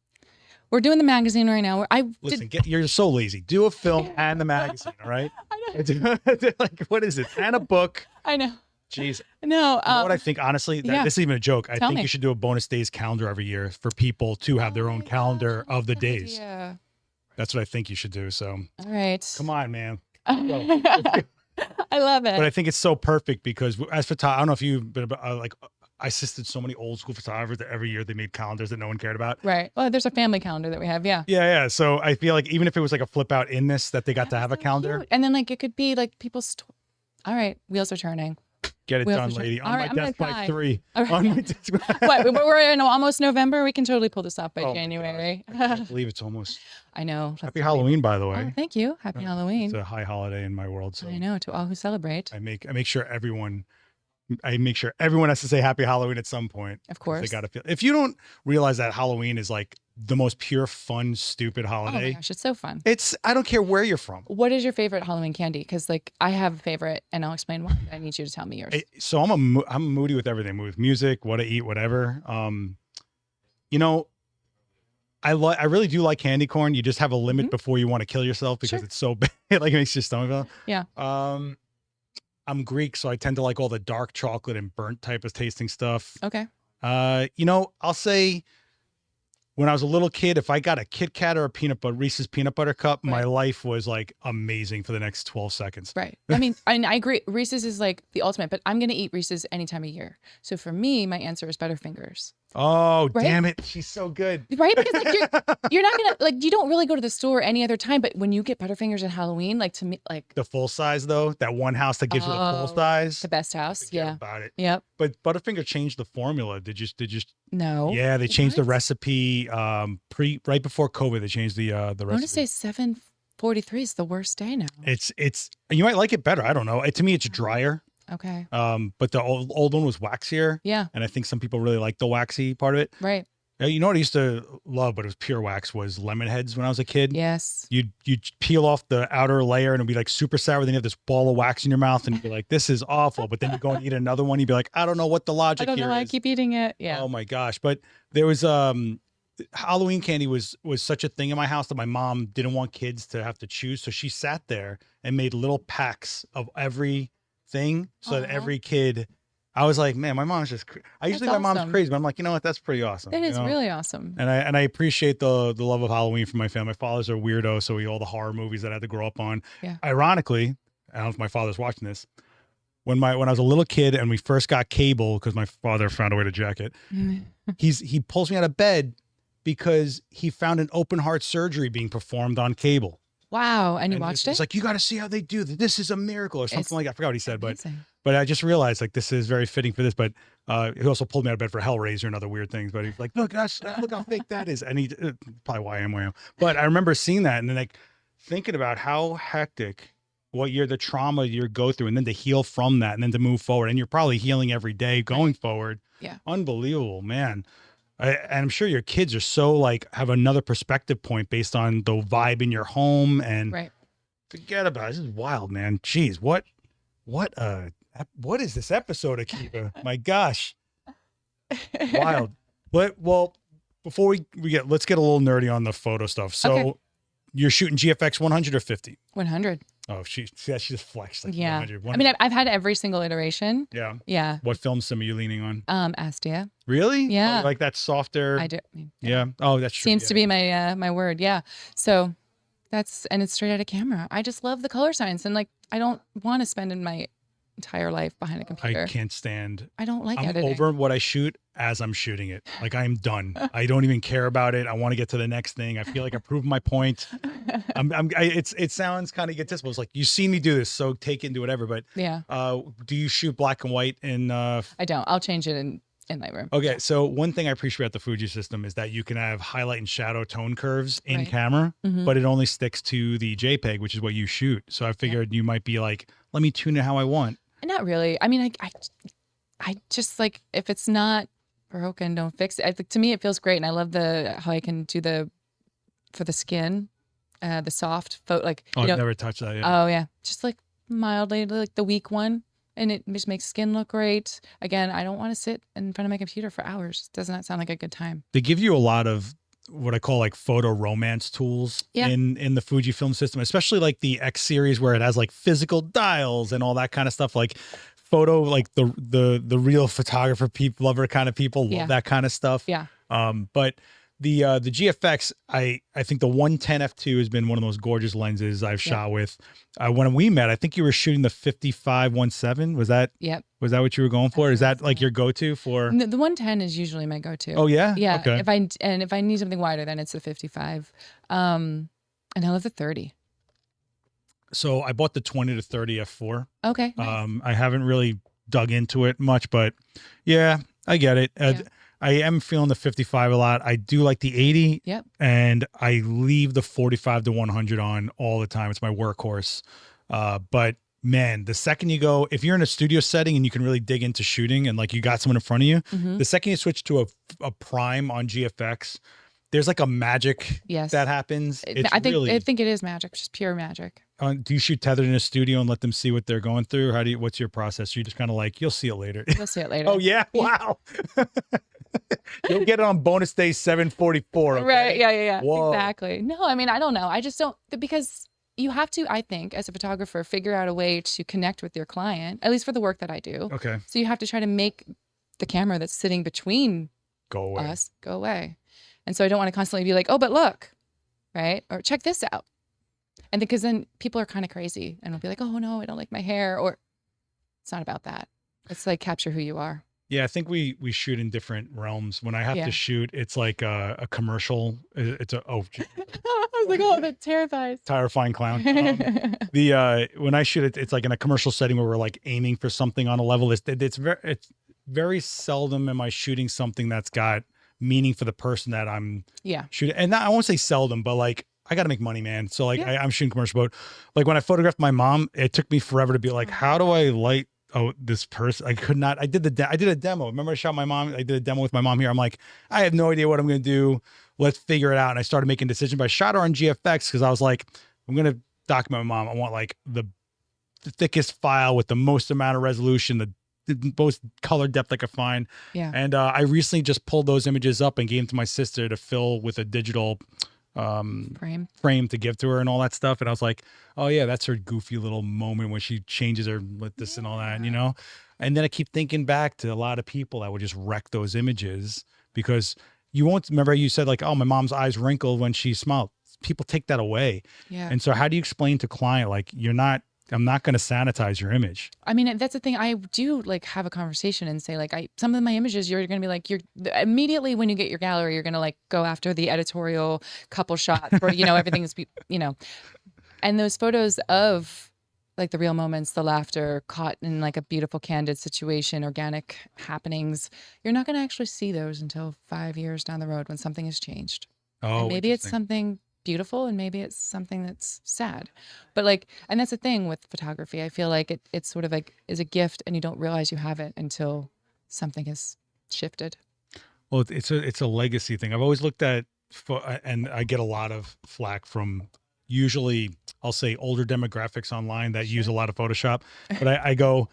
We're doing the magazine right now. Listen, you're so lazy. Do a film and the magazine, all right? I know. Like, what is it? And a book. I know. Jeez. No. You know what I think, honestly? yeah. This isn't even a joke. I Tell think me. you should do a bonus days calendar every year for people to have their own calendar of the days. Yeah. That's what I think you should do. So All right. come on, man. I love it. But I think it's so perfect because as I don't know if you've been like, I assisted so many old school photographers that every year they made calendars that no one cared about. Right. Well, there's a family calendar that we have. Yeah. Yeah. So I feel like even if it was like a flip out in this, that they got to have a So calendar. cute. And then like it could be like people's. All right. Wheels are turning. Get it Wheels done, are turning. lady. All On right, my I'm gonna desk by cry. 3. All right. On my desk. What? We're in almost November. We can totally pull this off by Oh my January. gosh. I can't believe it's almost. I know. Happy Halloween, by the Oh, way. thank you. Happy It's Halloween. a high holiday in my world. So I know, to all who celebrate. I make sure everyone has to say happy Halloween at some point. Of 'Cause course. they gotta feel. If you don't realize that Halloween is like the most pure, fun, stupid Oh my holiday, gosh, it's so fun. I don't care where you're from. What is your favorite Halloween candy? Because like I have a favorite, and I'll explain why. I need you to tell me yours. So I'm moody with everything, with music, what I eat, whatever. You know, I really do like candy corn. You just have a limit before you want to kill yourself because Sure. it's so bad. Like it makes your stomach feel. Yeah. I'm Greek, so I tend to like all the dark chocolate and burnt type of tasting stuff. Okay. You know, I'll say when I was a little kid, if I got a Kit Kat or a Reese's peanut butter cup, my Right. life was like amazing for the next 12 seconds. Right. I mean, I agree. Reese's is like the ultimate, but I'm going to eat Reese's any time of year. So for me, my answer is Butterfingers. Oh, Right? damn it. She's so good. Right? Because like you're not going to, like, you don't really go to the store any other time, but when you get Butterfingers at Halloween, like to me, like The full size, though, that one house that gives you the full Oh, size. the best house. Forget Yeah. about it. Yep. But Butterfinger changed the formula. Did you? No. Yeah, they changed the What? recipe right before COVID. They changed the I want to recipe. say 7:43 is the worst day now. It's you might like it better. I don't know. To me, it's drier. Okay. But the old one was waxier, Yeah. and I think some people really like the waxy part of it. Right. You know what I used to love, but it was pure wax, was lemon heads when I was a kid. Yes. You'd peel off the outer layer and it'd be like super sour. Then you have this ball of wax in your mouth and you'd be like, this is awful. But then you go and eat another one. You'd be like, I don't know what the I logic don't know here why I is. keep eating it. Yeah. Oh my gosh. But there was Halloween candy was such a thing in my house that my mom didn't want kids to have to choose. So she sat there and made little packs of everything so that Aw. every kid. I was like, man, my mom's just. I usually think my mom's awesome. crazy, but I'm like, you know what? That's pretty awesome. It you is know? really awesome. And I appreciate the love of Halloween from my family. My father's a weirdo, so all the horror movies that I had to grow up on. Yeah. Ironically, I don't know if my father's watching this. When I was a little kid and we first got cable, because my father found a way to jack it, he pulls me out of bed because he found an open heart surgery being performed on cable. Wow. And you And watched He's it? like, you got to see how they do this. This is a miracle, or something It's like that. I forgot what he said, Amazing. but I just realized like this is very fitting for this. But he also pulled me out of bed for Hellraiser and other weird things. But he's like, look how fake that is. And he probably why I am. But I remember seeing that and then like thinking about how hectic the trauma you go through, and then to heal from that, and then to move forward. And you're probably healing every day going forward. Yeah. Unbelievable, man. And I'm sure your kids are so like have another perspective point based on the vibe in your home and Right. forget about it. This is wild, man. Jeez, what is this episode, Akiva? My gosh, wild. Well, before let's get a little nerdy on the photo stuff. So Okay. you're shooting GFX 100 or 50? 100. Oh, she just flexed like Yeah. 100. I mean, I've had every single iteration. Yeah. Yeah. What film sim are you leaning on? Astia. Really? Yeah. Oh, like that softer. I do. Yeah. Oh, that's true. Seems Yeah. to be my my word. Yeah. So and it's straight out of camera. I just love the color science, and like I don't want to spend in my entire life behind a computer. I can't stand. I don't like I'm editing. over what I shoot, as I'm shooting it. Like I am done. I don't even care about it. I want to get to the next thing. I feel like I proved my point. It sounds kind of egotistical. It's like, you see me do this, so take it and do whatever. But Yeah. do you shoot black and white in I don't. I'll change it in Lightroom. Okay, so one thing I appreciate about the Fuji system is that you can have highlight and shadow tone curves in Right. camera, Mhm. but it only sticks to the JPEG, which is what you shoot. So I figured you might be like, let me tune it how I want. Not really. I mean, I just like, if it's not broken, don't fix it. I think to me it feels great, and I love how I can do for the skin, the soft photo, like Oh, I've never touched that yet. Oh yeah, just like mildly, like the weak one, and it just makes skin look great. Again, I don't want to sit in front of my computer for hours. Does not sound like a good time. They give you a lot of what I call like photo romance tools in the Fujifilm system, especially like the X series where it has like physical dials and all that kind of stuff. Like photo, like the real photographer lover kind of people love that kind of stuff. Yeah. But the GFX, I think the 110 f2 has been one of the most gorgeous lenses I've shot with. When we met, I think you were shooting the 55-1.7. Was that? Yep. Was that what you were going for? Is that like your go-to for? The 110 is usually my go-to. Oh yeah. Yeah. Okay. If I need something wider, then it's the 55. And I love the 30. So I bought the 20 to 30 f4. Okay. Nice. I haven't really dug into it much, but yeah, I get it. I am feeling the 55 a lot. I do like the 80. Yep. And I leave the 45 to 100 on all the time. It's my workhorse. But man, the second you go, if you're in a studio setting and you can really dig into shooting and like you got someone in front of you, the second you switch to a prime on GFX, there's like a magic that happens. I think it is magic, just pure magic. Do you shoot tethered in a studio and let them see what they're going through? What's your process? You just kind of like, you'll see it later. You'll see it later. Oh yeah. Wow. You'll get it on bonus day 744. Okay? Right. Yeah. Whoa. Exactly. No, I mean, I don't know. I just don't, because you have to, I think, as a photographer, figure out a way to connect with your client, at least for the work that I do. Okay. So you have to try to make the camera that's sitting between us go away. And so I don't want to constantly be like, oh, but look, right? Or check this out. And because then people are kind of crazy and will be like, oh no, I don't like my hair. Or it's not about that. It's like capture who you are. Yeah, I think we shoot in different realms. When I have to shoot, it's like a commercial. It's I was like, oh, that terrifies. Terrifying clown. When I shoot it, it's like in a commercial setting where we're like aiming for something on a level. It's very seldom am I shooting something that's got meaning for the person that I'm shooting. And I won't say seldom, but like I got to make money, man. So like I'm shooting commercial, but like when I photographed my mom, it took me forever to be like, how do I light this person? I could not. I did a demo. Remember I shot my mom? I did a demo with my mom here. I'm like, I have no idea what I'm going to do. Let's figure it out. And I started making decisions, but I shot her on GFX because I was like, I'm going to document my mom. I want like the thickest file with the most amount of resolution, the most color depth I could find. Yeah. And I recently just pulled those images up and gave them to my sister to fill with a digital frame to give to her and all that stuff. And I was like, oh yeah, that's her goofy little moment when she changes her with this and all that, you know? And then I keep thinking back to a lot of people that would just wreck those images because you won't remember you said like, oh, my mom's eyes wrinkled when she smiled. People take that away. Yeah. And so how do you explain to client, like I'm not going to sanitize your image. I mean, that's the thing. I do like have a conversation and say like, some of my images, you're going to be like, immediately when you get your gallery, you're going to like go after the editorial couple shots where, everything is, and those photos of like the real moments, the laughter caught in like a beautiful, candid situation, organic happenings, you're not going to actually see those until 5 years down the road when something has changed. Oh, and maybe it's something beautiful and maybe it's something that's sad, but like, and that's the thing with photography. I feel like it's sort of like is a gift and you don't realize you have it until something has shifted. Well, it's a legacy thing. I've always looked at, and I get a lot of flack from usually I'll say older demographics online that use a lot of Photoshop, but I go,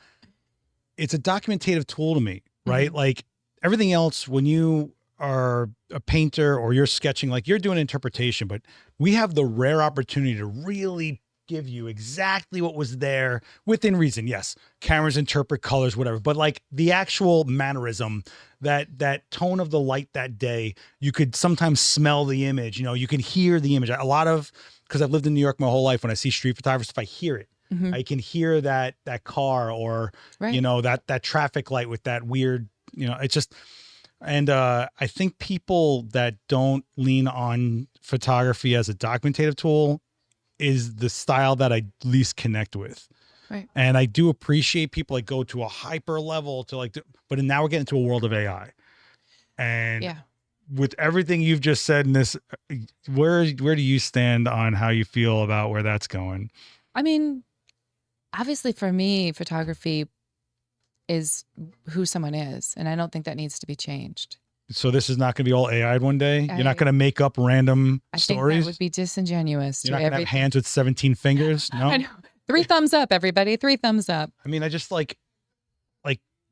it's a documentative tool to me, right? Mm-hmm. Like everything else, when you are a painter or you're sketching, like you're doing interpretation, but we have the rare opportunity to really give you exactly what was there within reason. Yes, cameras interpret colors, whatever, but like the actual mannerism, that tone of the light that day, you could sometimes smell the image, you can hear the image. A lot of, because I've lived in New York my whole life, when I see street photographers, if I hear it, I can hear that car or, that traffic light with that weird, it's just, And I think people that don't lean on photography as a documentative tool is the style that I least connect with. Right. And I do appreciate people that go to a hyper level to like, but now we're getting into a world of AI. And Yeah. with everything you've just said in this, where do you stand on how you feel about where that's going? I mean, obviously for me, photography is who someone is, and I don't think that needs to be changed. So this is not going to be all AI'd one day? You're not I- going to make up random I think stories? that would be disingenuous You're to not going to have everything. hands with 17 fingers? No? I know. 3 thumbs up, everybody. 3 thumbs up. I mean, I just like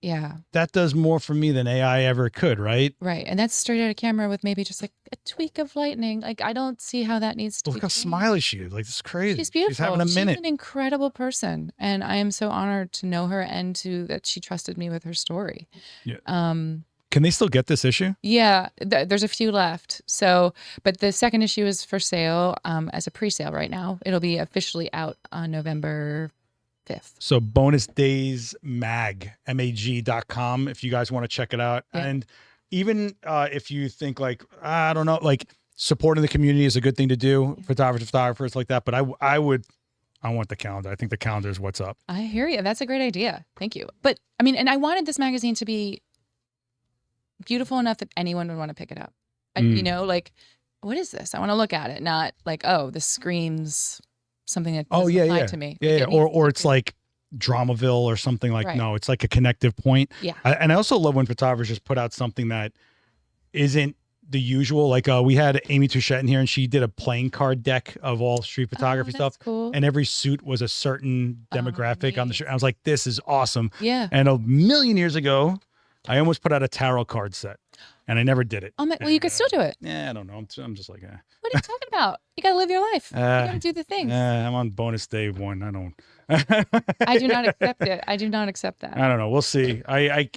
Yeah. that does more for me than AI ever could, right? Right. And that's straight out of camera with maybe just like a tweak of lightning. Like, I don't see how that needs to Look be how changed. smiley she is. Like, this is crazy. She's beautiful. She's having a minute. She's an incredible person. And I am so honored to know her and that she trusted me with her story. Yeah. Can they still get this issue? Yeah, there's a few left. So, but the second issue is for sale as a pre-sale right now. It'll be officially out on November 5th. So bonus days mag.com if you guys want to check it out. Yeah. And even if you think like, I don't know, like supporting the community is a good thing to do, photographers like that. But I want the calendar. I think the calendar is what's up. I hear you. That's a great idea. Thank you. But I mean, and I wanted this magazine to be beautiful enough that anyone would want to pick it up. You know, like, what is this? I want to look at it, not like, oh, this screams something that doesn't apply to me. Yeah, Like, yeah. it needs Or to it's be- like Dramaville or something like, Right. no, it's like a connective point. Yeah. And I also love when photographers just put out something that isn't the usual. Like we had Amy Touchette in here and she did a playing card deck of all street photography that's stuff. cool. And every suit was a certain demographic on the shirt. I was like, this is awesome. Yeah. And a million years ago, I almost put out a tarot card set and I never did it. Oh my, well, you could still do it. Yeah, I don't know. I'm just like, What are you talking about? You got to live your life. You got to do the things. I'm on bonus day 1. I don't. I do not accept it. I do not accept that. I don't know. We'll see. I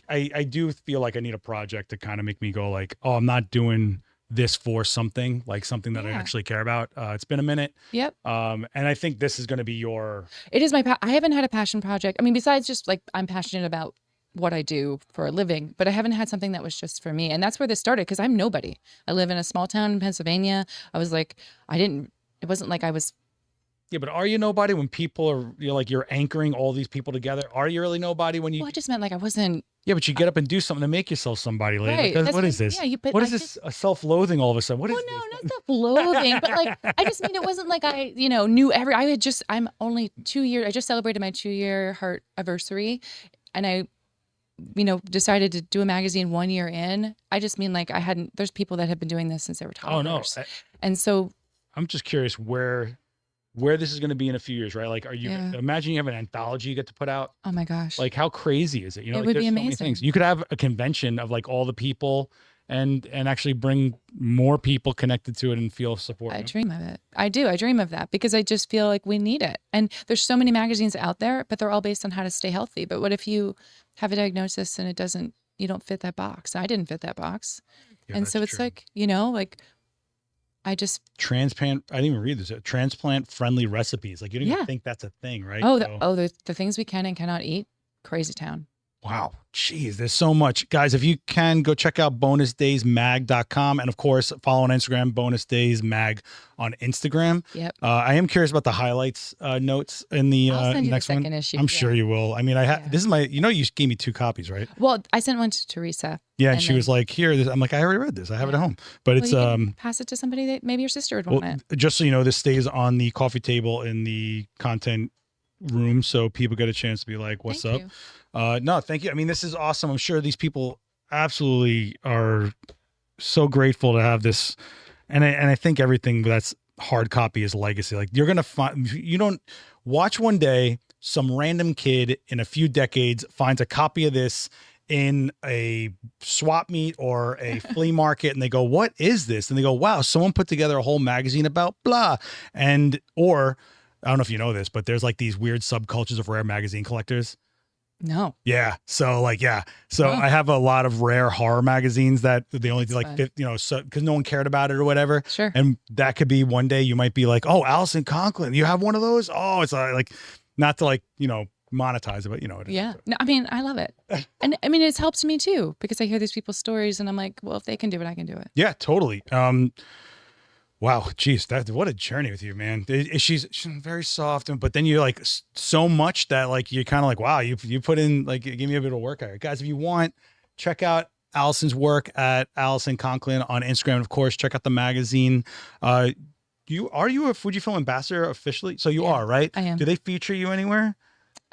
do feel like I need a project to kind of make me go like, oh, I'm not doing this for something, like something that I Yeah. actually care about. It's been a minute. Yep. And I think this is going to be your. It is I haven't had a passion project. I mean, besides just like I'm passionate about what I do for a living, but I haven't had something that was just for me. And that's where this started because I'm nobody. I live in a small town in Pennsylvania. I was like, it wasn't like I was. Yeah, but are you nobody when people are, you're anchoring all these people together? Are you really nobody when you? Well, I just meant like I wasn't. Yeah, but you get up and do something to make yourself somebody later. Right. Like, That's what is this? Yeah, What is this? A self-loathing all of a sudden? What is Well, this? no, not self-loathing, but like I just mean it wasn't like I, knew I'm only 2 years. I just celebrated my 2-year heart anniversary, and I, decided to do a magazine 1 year in. I just mean like there's people that have been doing this since they were toddlers. Oh no, and so I'm just curious where this is going to be in a few years, right? Like, imagine you have an anthology you get to put out. oh my gosh, Like, how crazy is it? It Like, would there's be so many amazing. things. You could have a convention of like all the people and actually bring more people connected to it and feel support. I dream of it. I do. I dream of that because I just feel like we need it. And there's so many magazines out there, but they're all based on how to stay healthy. But what if you have a diagnosis and you don't fit that box? I didn't fit that box. Yeah, and that's so it's true. like, I just, transplant. I didn't even read this. Transplant friendly recipes. Like, you don't even think that's a thing, right? the things we can and cannot eat. Crazy town. Wow. Jeez, there's so much. Guys, if you can, go check out bonusdaysmag.com. And of course, follow on Instagram, bonusdaysmag on Instagram. Yep. I am curious about the highlights notes in the I'll send you next the second one. issue. I'm sure you will. I mean, Yeah. this is my, you gave me 2 copies, right? Well, I sent one to Teresa. Yeah. And And she then- was like, here, I'm like, I already read this. I have it at home. But it's, Well, you can pass it to somebody that maybe your sister would want well, it. just so you know, this stays on the coffee table in the content room. So people get a chance to be like, what's Thank up? you. No, thank you. I mean, this is awesome. I'm sure these people absolutely are so grateful to have this. And I think everything that's hard copy is legacy. Like, you're going to find, you don't watch one day, some random kid in a few decades finds a copy of this in a swap meet or a flea market and they go, what is this? And they go, wow, someone put together a whole magazine about blah. Or I don't know if you know this, but there's like these weird subcultures of rare magazine collectors. No. Yeah. So Wow. I have a lot of rare horror magazines that they only do That's like fun. 50, so because no one cared about it or whatever. Sure. And that could be one day you might be like, oh, Allison Conklin, you have one of those? Oh, it's like not to monetize it, but you know what it is. Yeah. No, I mean, I love it. And I mean, it's helped me too, because I hear these people's stories and I'm like, well, if they can do it, I can do it. Yeah, totally. Wow, geez, what a journey with you, man. She's very soft, but then you're like so much that like you're kind of like, wow, you put in like, give me a bit of workout, guys. If you want, check out Allison's work at Allison Conklin on Instagram. Of course, check out the magazine. Are you a Fujifilm ambassador officially? So you are, right? I am. Do they feature you anywhere?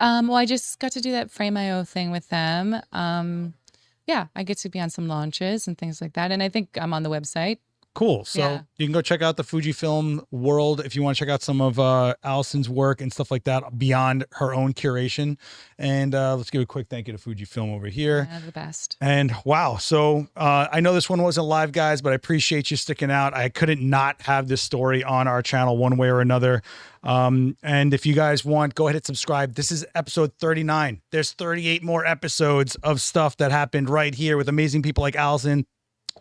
Well, I just got to do that Frame.io thing with them. Yeah, I get to be on some launches and things like that. And I think I'm on the website. Cool. So you can go check out the Fujifilm world if you want to check out some of Allison's work and stuff like that beyond her own curation. And let's give a quick thank you to Fujifilm over here. Yeah, the best. And wow. So I know this one wasn't live, guys, but I appreciate you sticking out. I couldn't not have this story on our channel one way or another. And if you guys want, go ahead and subscribe. This is episode 39. There's 38 more episodes of stuff that happened right here with amazing people like Allison.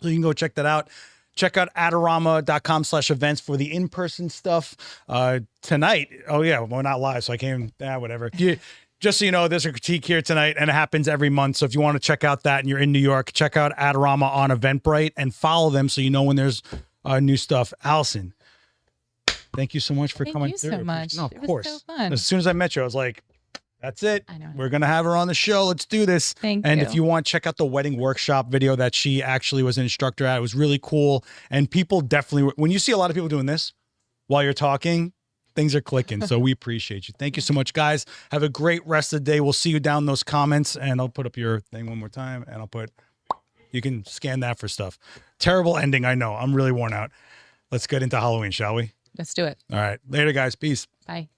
So you can go check that out. Check out adorama.com/events for the in-person stuff tonight. Oh yeah, we're not live, so I came, whatever. Just so you know, there's a critique here tonight and it happens every month. So if you want to check out that and you're in New York, check out Adorama on Eventbrite and follow them so you know when there's new stuff. Allison, thank you so much for coming through. Thank you so much. No, of It was course. so fun. As soon as I met you, I was like, that's it. I know. We're going to have her on the show. Let's do this. Thank and you. if you want, check out the wedding workshop video that she actually was an instructor at. It was really cool. And people definitely, when you see a lot of people doing this while you're talking, things are clicking. So we appreciate you. Thank you so much, guys. Have a great rest of the day. We'll see you down in those comments and I'll put up your thing one more time and I'll put, you can scan that for stuff. Terrible ending. I know. I'm really worn out. Let's get into Halloween, shall we? Let's do it. All right. Later, guys. Peace. Bye.